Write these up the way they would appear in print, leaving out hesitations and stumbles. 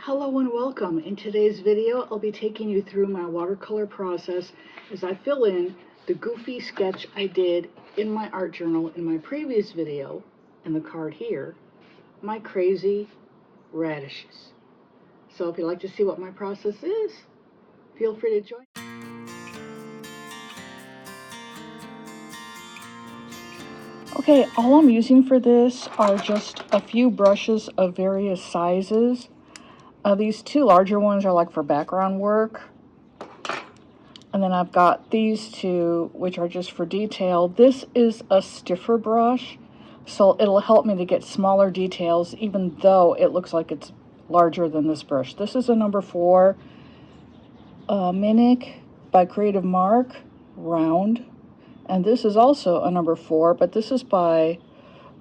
Hello and welcome. In today's video, I'll be taking you through my watercolor process as I fill in the goofy sketch I did in my art journal in my previous video, and the card here, my crazy radishes. So if you'd like to see what my process is, feel free to join. Okay, all I'm using for this are just a few brushes of various sizes. These two larger ones are like for background work. And then I've got these two, which are just for detail. This is a stiffer brush, so it'll help me to get smaller details, even though it looks like it's larger than this brush. This is a number 4, 𝗵𝗵𝗶𝗃𝗃 by Creative Mark, round. And this is also a number 4, but this is by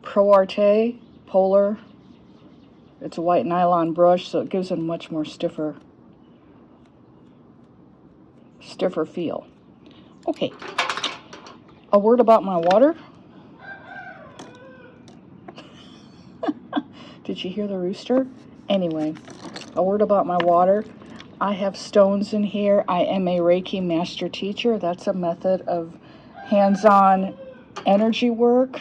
𝗵𝗃𝗏 Polar. It's a white nylon brush, so it gives it a much more stiffer feel. Okay, a word about my water. Did you hear the rooster? Anyway, a word about my water. I have stones in here. I am a Reiki master teacher. That's a method of hands-on energy work.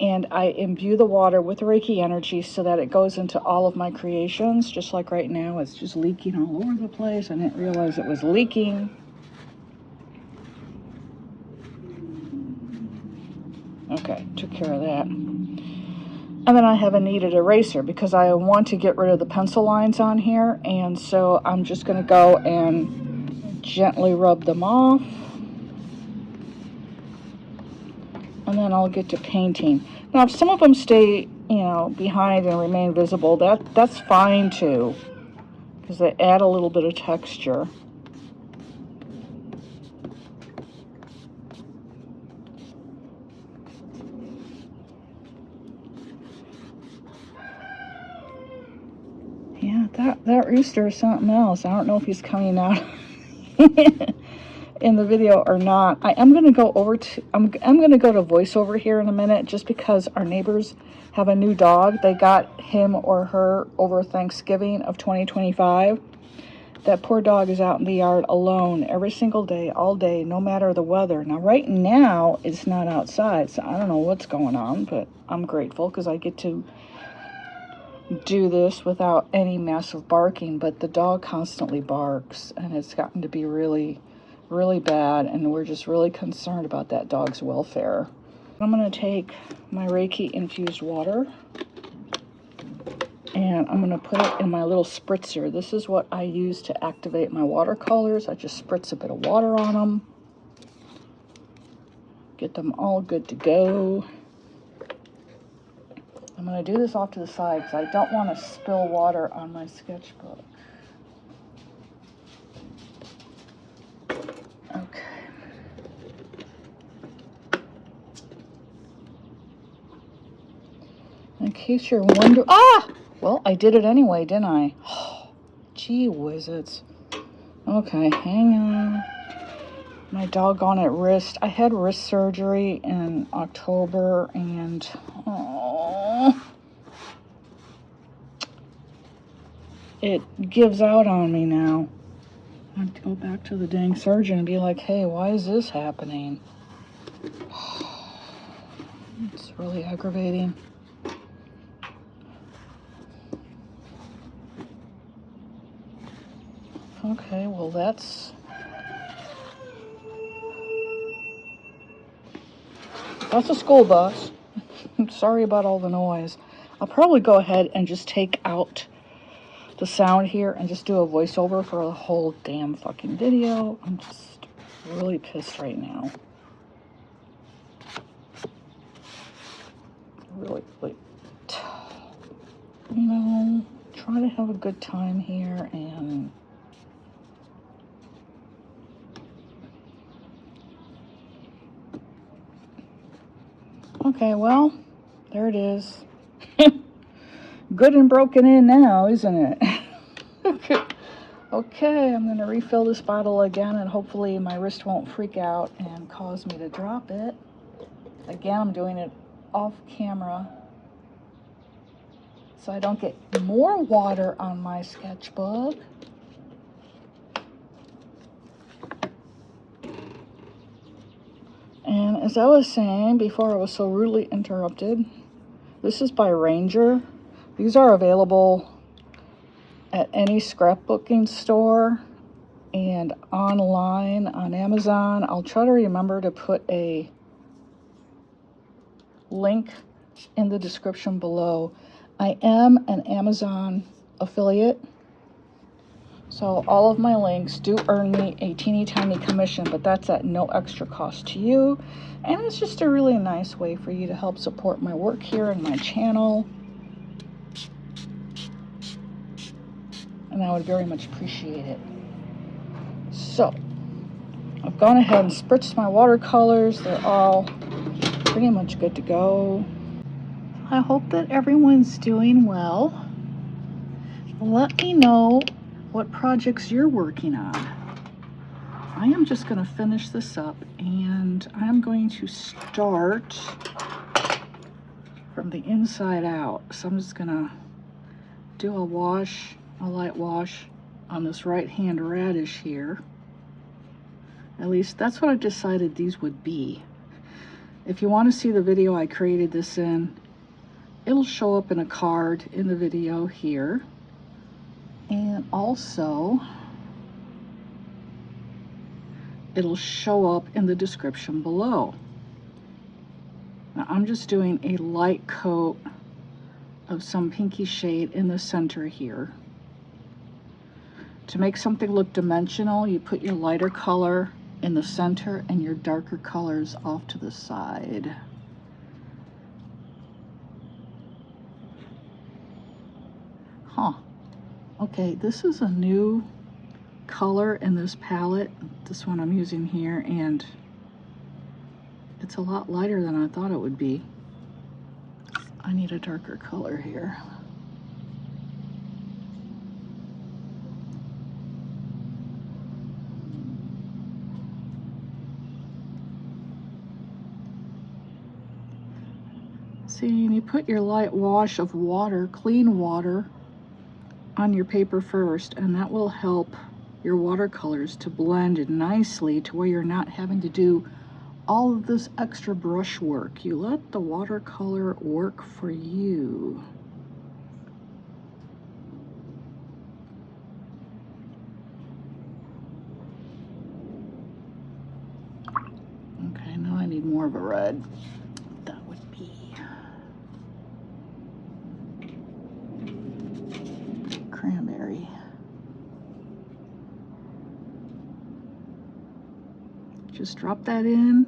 And I imbue the water with Reiki energy so that it goes into all of my creations. Just like right now, it's just leaking all over the place. I didn't realize it was leaking. Okay, took care of that. And then I have a kneaded eraser because I want to get rid of the pencil lines on here. And so I'm just going to go and gently rub them off. And then I'll get to painting. Now, if some of them stay, behind and remain visible, that's fine too, because they add a little bit of texture. Yeah, that rooster is something else. I don't know if he's coming out in the video or not. I am going to go over to I'm going to go to voiceover here in a minute, just because our neighbors have a new dog. They got him or her over Thanksgiving of 2025. That poor dog is out in the yard alone every single day, all day, no matter the weather. Now right now it's not outside, so I don't know what's going on, but I'm grateful because I get to do this without any massive barking. But the dog constantly barks, and it's gotten to be really bad, and we're just really concerned about that dog's welfare. I'm going to take my Reiki infused water and I'm going to put it in my little spritzer. This is what I use to activate my watercolors. I just spritz a bit of water on them, get them all good to go. I'm going to do this off to the side because I don't want to spill water on my sketchbook. Okay. In case you're wondering, well, I did it anyway, didn't I? Oh, gee whizzes. Okay, hang on. My doggone it wrist. I had wrist surgery in October, and it gives out on me now. I have to go back to the dang surgeon and be like, hey, why is this happening? It's really aggravating. Okay, well that's a school bus. I'm sorry about all the noise. I'll probably go ahead and just take out the sound here and just do a voiceover for the whole damn fucking video. I'm just really pissed right now. Really, try to have a good time here. And okay, well, there it is. Good and broken in now, isn't it? Okay, I'm going to refill this bottle again, and hopefully my wrist won't freak out and cause me to drop it. Again, I'm doing it off camera so I don't get more water on my sketchbook. And as I was saying before I was so rudely interrupted, this is by Ranger. These are available at any scrapbooking store and online on Amazon. I'll try to remember to put a link in the description below. I am an Amazon affiliate, so all of my links do earn me a teeny tiny commission, but that's at no extra cost to you. And it's just a really nice way for you to help support my work here and my channel. And I would very much appreciate it. So, I've gone ahead and spritzed my watercolors. They're all pretty much good to go. I hope that everyone's doing well. Let me know what projects you're working on. I am just going to finish this up, and I'm going to start from the inside out. So I'm just going to do a wash, a light wash on this right-hand radish here. At least that's what I decided these would be. If you want to see the video I created this in, it'll show up in a card in the video here. And also, it'll show up in the description below. Now, I'm just doing a light coat of some pinky shade in the center here. To make something look dimensional, you put your lighter color in the center and your darker colors off to the side. Huh. Okay, this is a new color in this palette, this one I'm using here, and it's a lot lighter than I thought it would be. I need a darker color here. See, and you put your light wash of water, clean water, on your paper first, and that will help your watercolors to blend nicely to where you're not having to do all of this extra brush work. You let the watercolor work for you. Okay, now I need more of a red. That would be cranberry. Just drop that in.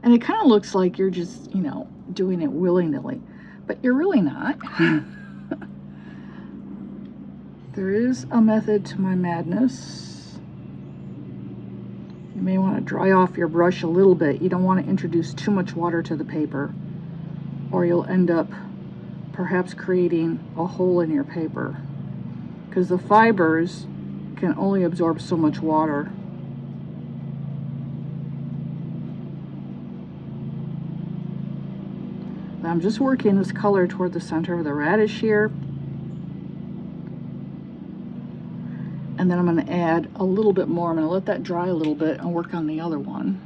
And it kind of looks like you're just, you know, doing it willy-nilly, but you're really not. There is a method to my madness. You may want to dry off your brush a little bit. You don't want to introduce too much water to the paper, or you'll end up perhaps creating a hole in your paper, because the fibers can only absorb so much water. I'm just working this color toward the center of the radish here. And then I'm going to add a little bit more. I'm going to let that dry a little bit and work on the other one.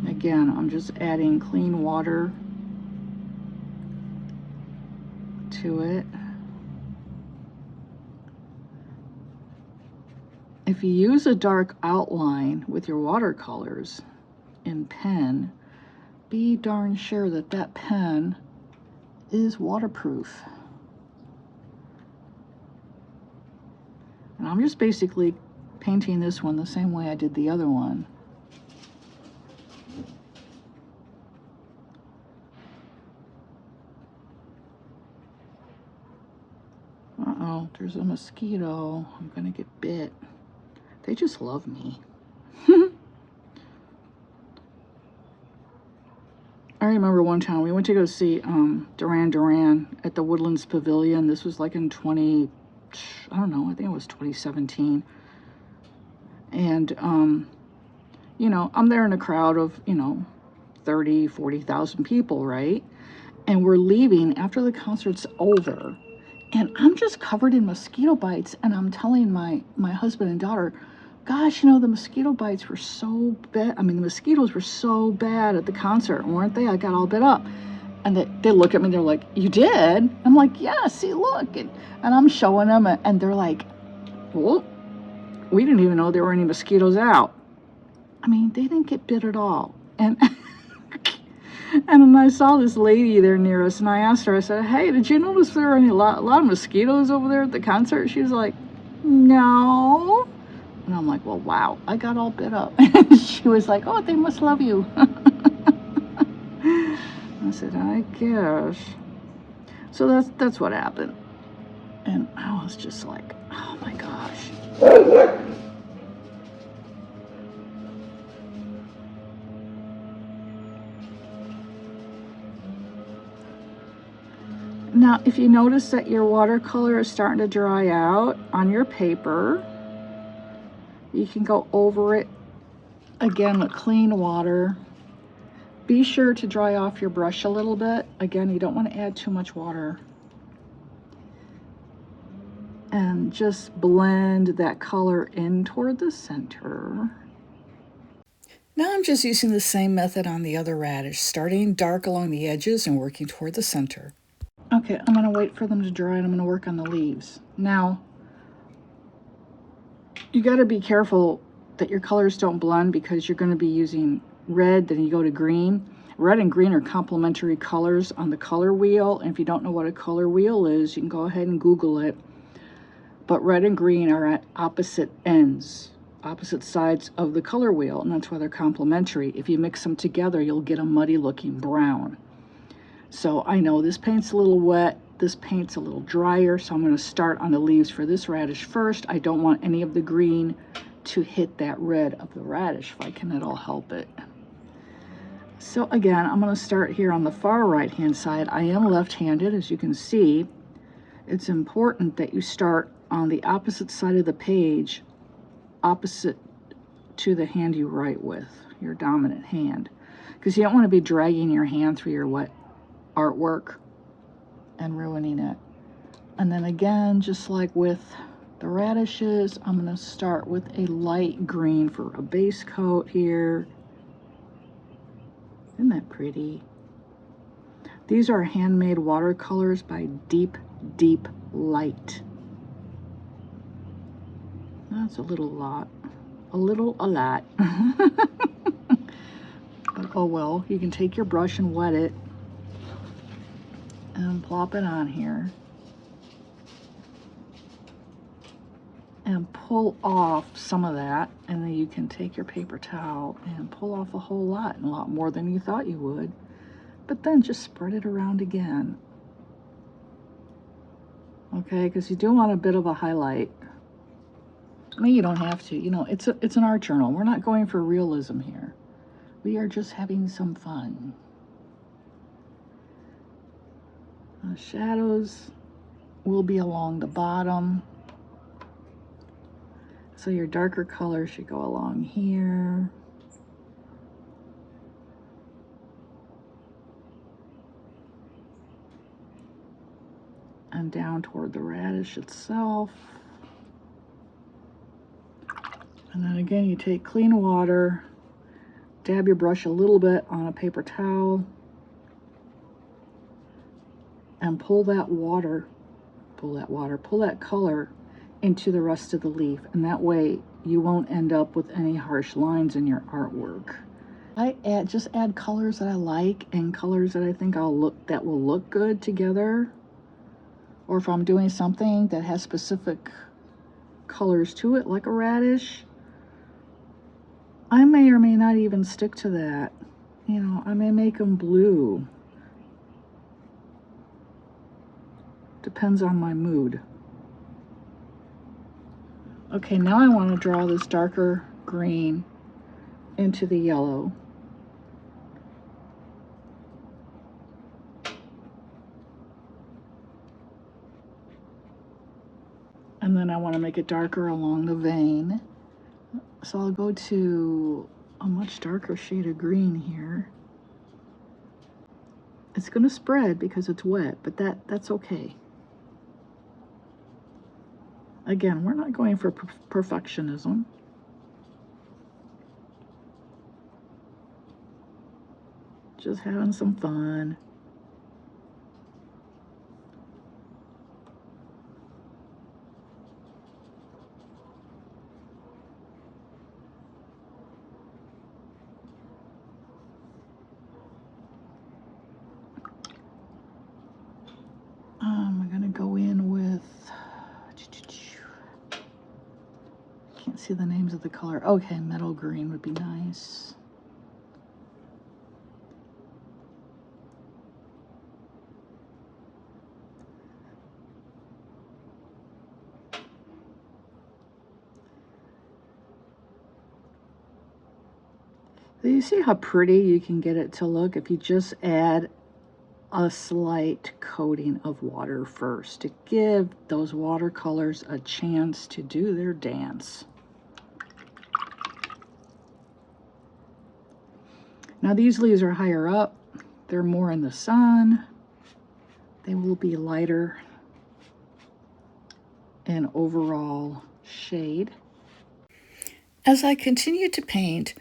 Again, I'm just adding clean water to it. If you use a dark outline with your watercolors in pen, be darn sure that that pen is waterproof. And I'm just basically painting this one the same way I did the other one. Uh-oh, there's a mosquito. I'm gonna get bit. They just love me. I remember one time we went to go see Duran Duran at the Woodlands Pavilion. This was like in I don't know, I think it was 2017. And, you know, I'm there in a crowd of, you know, 30, 40,000 people, right? And we're leaving after the concert's over. And I'm just covered in mosquito bites. And I'm telling my husband and daughter, gosh, you know, the mosquito bites were so bad. I mean, the mosquitoes were so bad at the concert, weren't they? I got all bit up. And they look at me, they're like, you did? I'm like, yeah, see, look. And I'm showing them, and they're like, well, we didn't even know there were any mosquitoes out. I mean, they didn't get bit at all. And and then I saw this lady there near us, and I asked her, I said, hey, did you notice there were a lot of mosquitoes over there at the concert? She was like, no. And I'm like, well, wow, I got all bit up. And she was like, oh, they must love you. I said, I guess. So that's what happened. And I was just like, oh my gosh. Now, if you notice that your watercolor is starting to dry out on your paper, you can go over it again with clean water. Be sure to dry off your brush a little bit. Again, you don't want to add too much water. And just blend that color in toward the center. Now I'm just using the same method on the other radish, starting dark along the edges and working toward the center. Okay, I'm going to wait for them to dry, and I'm going to work on the leaves. Now, you got to be careful that your colors don't blend, because you're going to be using red, then you go to green. Red and green are complementary colors on the color wheel, and if you don't know what a color wheel is, you can go ahead and Google it. But red and green are at opposite ends, opposite sides of the color wheel, and that's why they're complementary. If you mix them together, you'll get a muddy looking brown. So I know this paint's a little wet, this paint's a little drier, so I'm going to start on the leaves for this radish first. I don't want any of the green to hit that red of the radish if I can at all help it. So again, I'm going to start here on the far right hand side. I am left-handed, as you can see. It's important that you start on the opposite side of the page, opposite to the hand you write with, your dominant hand, because you don't want to be dragging your hand through your wet artwork and ruining it. And then again, just like with the radishes, I'm going to start with a light green for a base coat here. Isn't that pretty? These are handmade watercolors by Deep Light. That's a lot. But oh well, you can take your brush and wet it and plop it on here and pull off some of that, and then you can take your paper towel and pull off a whole lot, and a lot more than you thought you would, but then just spread it around again. Okay, because you do want a bit of a highlight. I mean, you don't have to, you know, it's an art journal. We're not going for realism here. We are just having some fun. The shadows will be along the bottom. So your darker color should go along here. And down toward the radish itself. And then again, you take clean water, dab your brush a little bit on a paper towel, and pull that color into the rest of the leaf. And that way you won't end up with any harsh lines in your artwork. I just add colors that I like and colors that I think that will look good together. Or if I'm doing something that has specific colors to it, like a radish, I may or may not even stick to that. You know, I may make them blue. Depends on my mood. Okay, now I want to draw this darker green into the yellow. And then I want to make it darker along the vein. So I'll go to a much darker shade of green here. It's going to spread because it's wet, but that's okay. Again, we're not going for perfectionism. Just having some fun. I'm going to go in with, can't see the names of the color. Okay, metal green would be nice. So you see how pretty you can get it to look if you just add a slight coating of water first to give those watercolors a chance to do their dance. Now these leaves are higher up, they're more in the sun, they will be lighter in overall shade. As I continue to paint,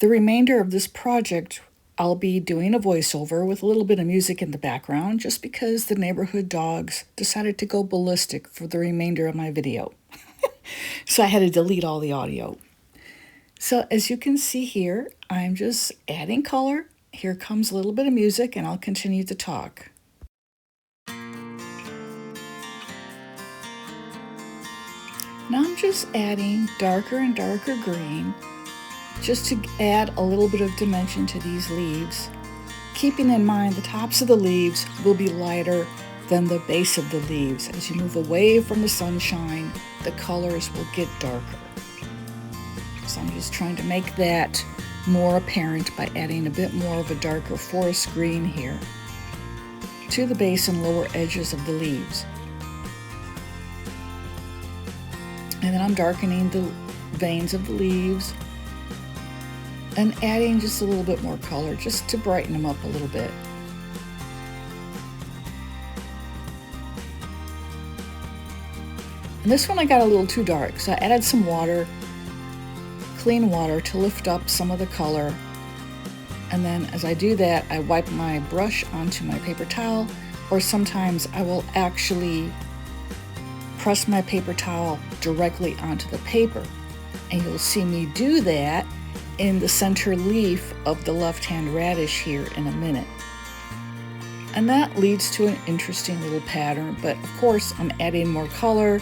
the remainder of this project I'll be doing a voiceover with a little bit of music in the background just because the neighborhood dogs decided to go ballistic for the remainder of my video. So I had to delete all the audio. So as you can see here, I'm just adding color. Here comes a little bit of music and I'll continue to talk. Now I'm just adding darker and darker green just to add a little bit of dimension to these leaves, keeping in mind the tops of the leaves will be lighter than the base of the leaves. As you move away from the sunshine, the colors will get darker. So I'm just trying to make that more apparent by adding a bit more of a darker forest green here to the base and lower edges of the leaves. And then I'm darkening the veins of the leaves and adding just a little bit more color just to brighten them up a little bit. And this one I got a little too dark, so I added some water, clean water, to lift up some of the color. And then as I do that, I wipe my brush onto my paper towel, or sometimes I will actually press my paper towel directly onto the paper. And you'll see me do that in the center leaf of the left-hand radish here in a minute. And that leads to an interesting little pattern, but of course I'm adding more color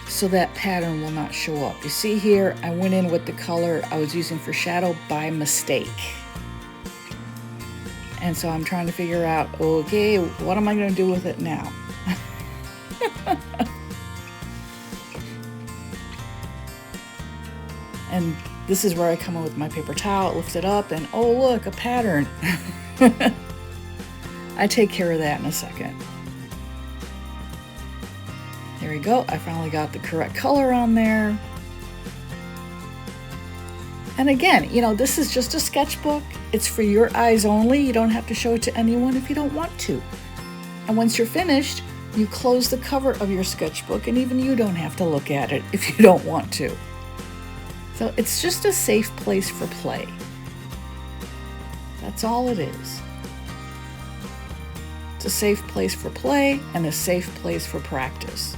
so that pattern will not show up. You see here, I went in with the color I was using for shadow by mistake. And so I'm trying to figure out, okay, what am I going to do with it now? And this is where I come in with my paper towel, lift it up, and oh look, a pattern. I take care of that in a second. There we go, I finally got the correct color on there. And again, you know, this is just a sketchbook. It's for your eyes only. You don't have to show it to anyone if you don't want to. And once you're finished, you close the cover of your sketchbook, and even you don't have to look at it if you don't want to. So it's just a safe place for play. That's all it is. It's a safe place for play and a safe place for practice.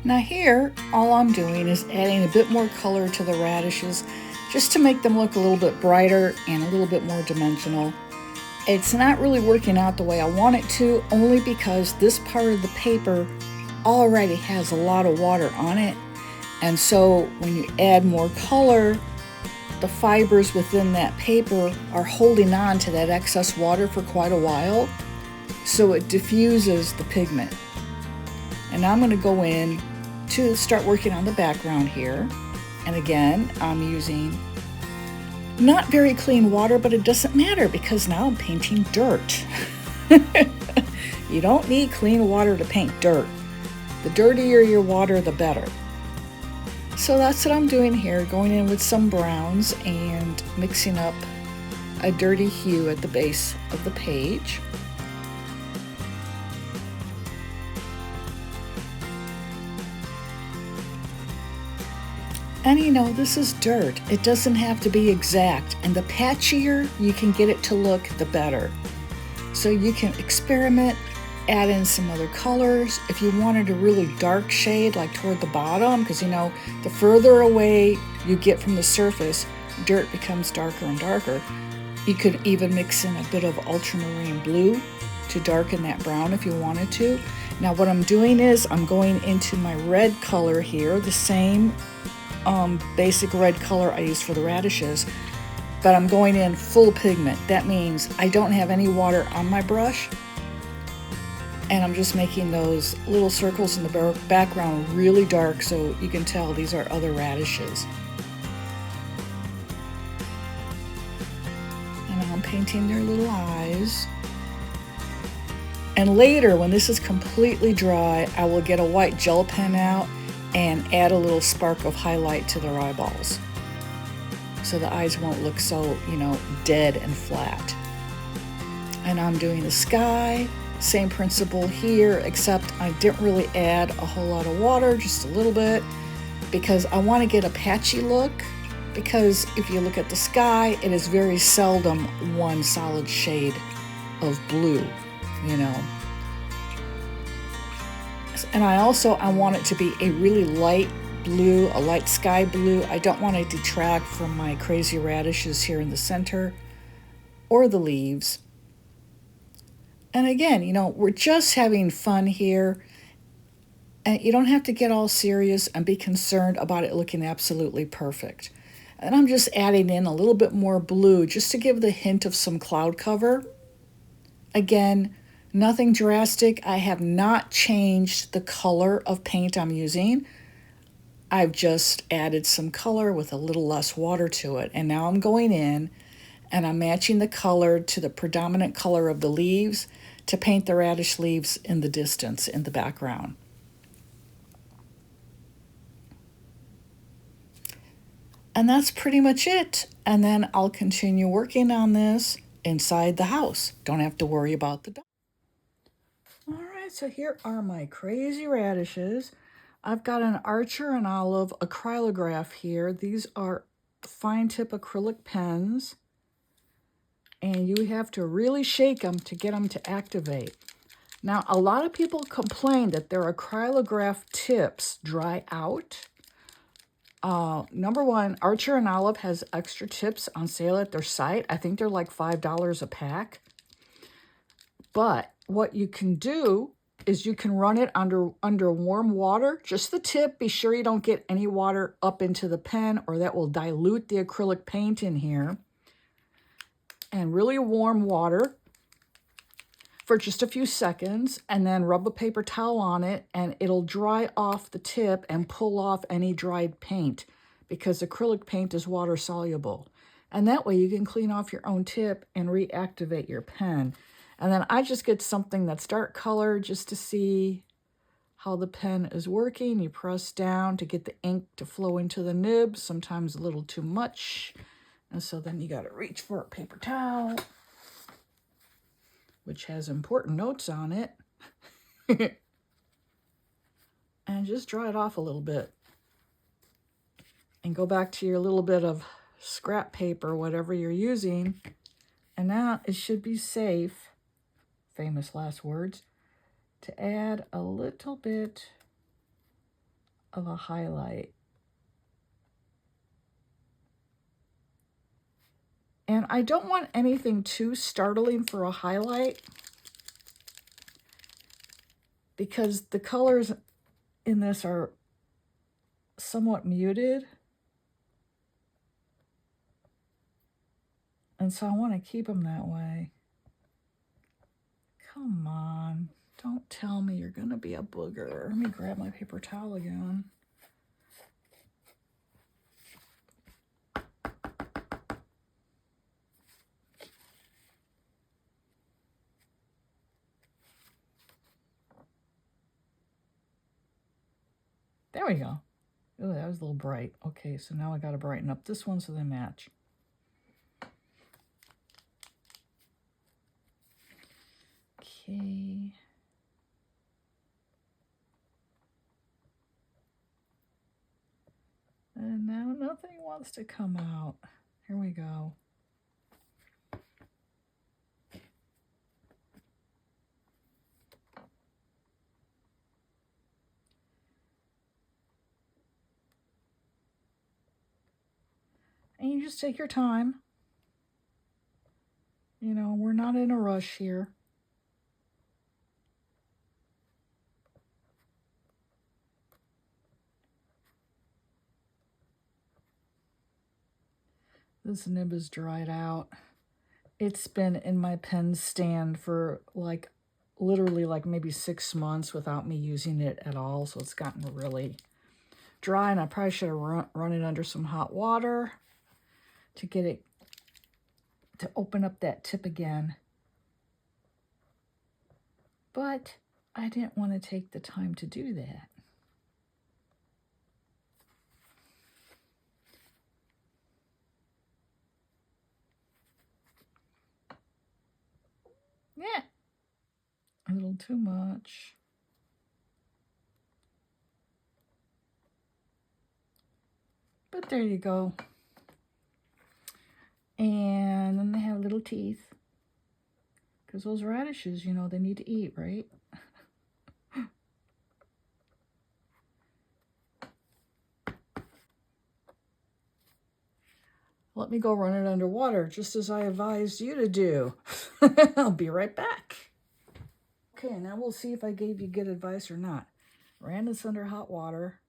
Now here, all I'm doing is adding a bit more color to the radishes just to make them look a little bit brighter and a little bit more dimensional. It's not really working out the way I want it to, only because this part of the paper already has a lot of water on it. And so when you add more color, the fibers within that paper are holding on to that excess water for quite a while, so it diffuses the pigment. And now I'm going to go in to start working on the background here. And again, I'm using Not very clean water, but it doesn't matter because now I'm painting dirt. You don't need clean water to paint dirt. The dirtier your water, the better. So that's what I'm doing here, going in with some browns and mixing up a dirty hue at the base of the page. And you know, this is dirt. It doesn't have to be exact. And the patchier you can get it to look, the better. So you can experiment, add in some other colors. If you wanted a really dark shade, like toward the bottom, because you know, the further away you get from the surface, dirt becomes darker and darker. You could even mix in a bit of ultramarine blue to darken that brown if you wanted to. Now what I'm doing is I'm going into my red color here, the same basic red color I use for the radishes, but I'm going in full pigment. That means I don't have any water on my brush, and I'm just making those little circles in the background really dark so you can tell these are other radishes. And I'm painting their little eyes. And later, when this is completely dry, I will get a white gel pen out and add a little spark of highlight to their eyeballs, so the eyes won't look so, you know, dead and flat. And I'm doing the sky, same principle here, except I didn't really add a whole lot of water, just a little bit, because I want to get a patchy look, because if you look at the sky, it is very seldom one solid shade of blue, you know. And I want it to be a really light blue, a light sky blue. I don't want to detract from my crazy radishes here in the center or the leaves. And again, you know, we're just having fun here, and you don't have to get all serious and be concerned about it looking absolutely perfect. And I'm just adding in a little bit more blue just to give the hint of some cloud cover. Again, nothing drastic. I have not changed the color of paint I'm using. I've just added some color with a little less water to it. And now I'm going in and I'm matching the color to the predominant color of the leaves to paint the radish leaves in the distance, in the background. And that's pretty much it. And then I'll continue working on this inside the house. Don't have to worry about the dog. All right, so here are my crazy radishes. I've got an Archer and Olive Acrylograph here. These are fine tip acrylic pens, and you have to really shake them to get them to activate. Now, a lot of people complain that their acrylograph tips dry out. Number one, Archer and Olive has extra tips on sale at their site. I think they're like $5 a pack. But what you can do is you can run it under warm water, just the tip. Be sure you don't get any water up into the pen, or that will dilute the acrylic paint in here. And really warm water for just a few seconds, and then rub a paper towel on it, and it'll dry off the tip and pull off any dried paint, because acrylic paint is water soluble. And that way you can clean off your own tip and reactivate your pen. And then I just get something that's dark color just to see how the pen is working. You press down to get the ink to flow into the nib, sometimes a little too much. And so then you got to reach for a paper towel, which has important notes on it. And just dry it off a little bit. And go back to your little bit of scrap paper, whatever you're using. And now it should be safe, famous last words, to add a little bit of a highlight. And I don't want anything too startling for a highlight, because the colors in this are somewhat muted. And so I want to keep them that way. Come on, don't tell me you're going to be a booger. Let me grab my paper towel again. There we go. Oh, that was a little bright. Okay, so now I got to brighten up this one so they match. Okay. And now nothing wants to come out. Here we go. And you just take your time. You know, we're not in a rush here. This nib is dried out. It's been in my pen stand for like literally like maybe 6 months without me using it at all. So it's gotten really dry, and I probably should have run it under some hot water to get it to open up that tip again. But I didn't want to take the time to do that. Yeah, a little too much. But there you go. And then they have little teeth. Because those radishes, you know, they need to eat, right? Let me go run it underwater, just as I advised you to do. I'll be right back. Okay, now we'll see if I gave you good advice or not. Ran this under hot water.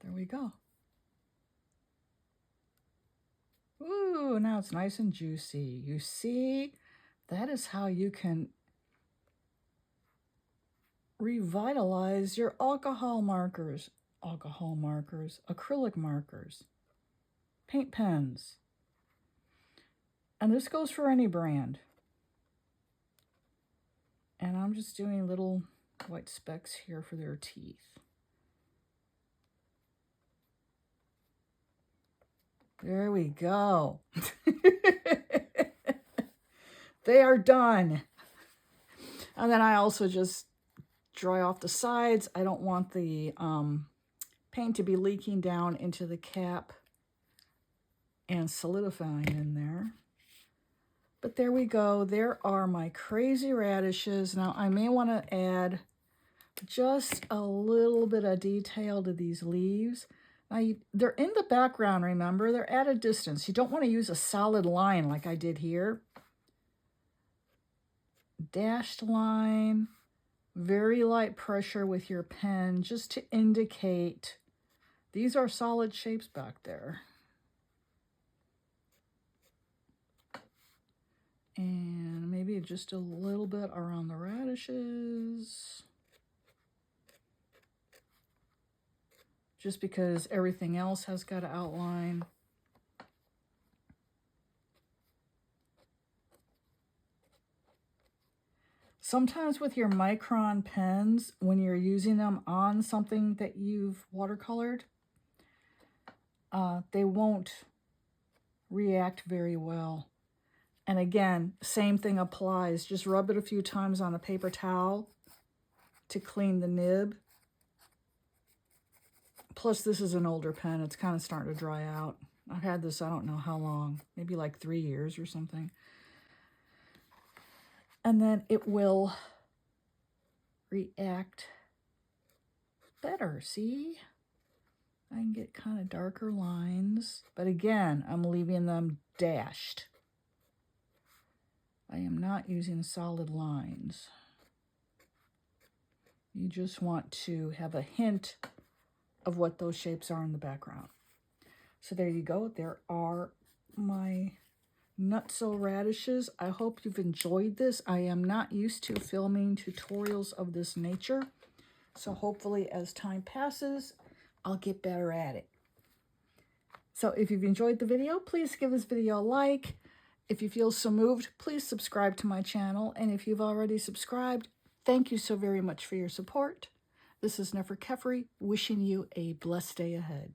There we go. Ooh, now it's nice and juicy. You see, that is how you can revitalize your alcohol markers, acrylic markers, paint pens. And this goes for any brand. And I'm just doing little white specks here for their teeth. There we go. They are done. And then I also just dry off the sides. I don't want the paint to be leaking down into the cap and solidifying in there. But there we go. There are my crazy radishes. Now I may want to add just a little bit of detail to these leaves. Now they're in the background, remember? They're at a distance. You don't want to use a solid line like I did here. Dashed line, very light pressure with your pen, just to indicate these are solid shapes back there. And maybe just a little bit around the radishes. Just because everything else has got an outline. Sometimes with your micron pens, when you're using them on something that you've watercolored, they won't react very well. And again, same thing applies. Just rub it a few times on a paper towel to clean the nib. Plus, this is an older pen. It's kind of starting to dry out. I've had this, I don't know how long, maybe like 3 years or something. And then it will react better. See? I can get kind of darker lines. But again, I'm leaving them dashed. I am not using solid lines. You just want to have a hint of what those shapes are in the background. So there you go. There are my nutso radishes. I hope you've enjoyed this. I am not used to filming tutorials of this nature. So hopefully as time passes, I'll get better at it. So if you've enjoyed the video, please give this video a like. If you feel so moved, please subscribe to my channel. And if you've already subscribed, thank you so very much for your support. This is 𝗫𝗫𝗃𝗃 wishing you a blessed day ahead.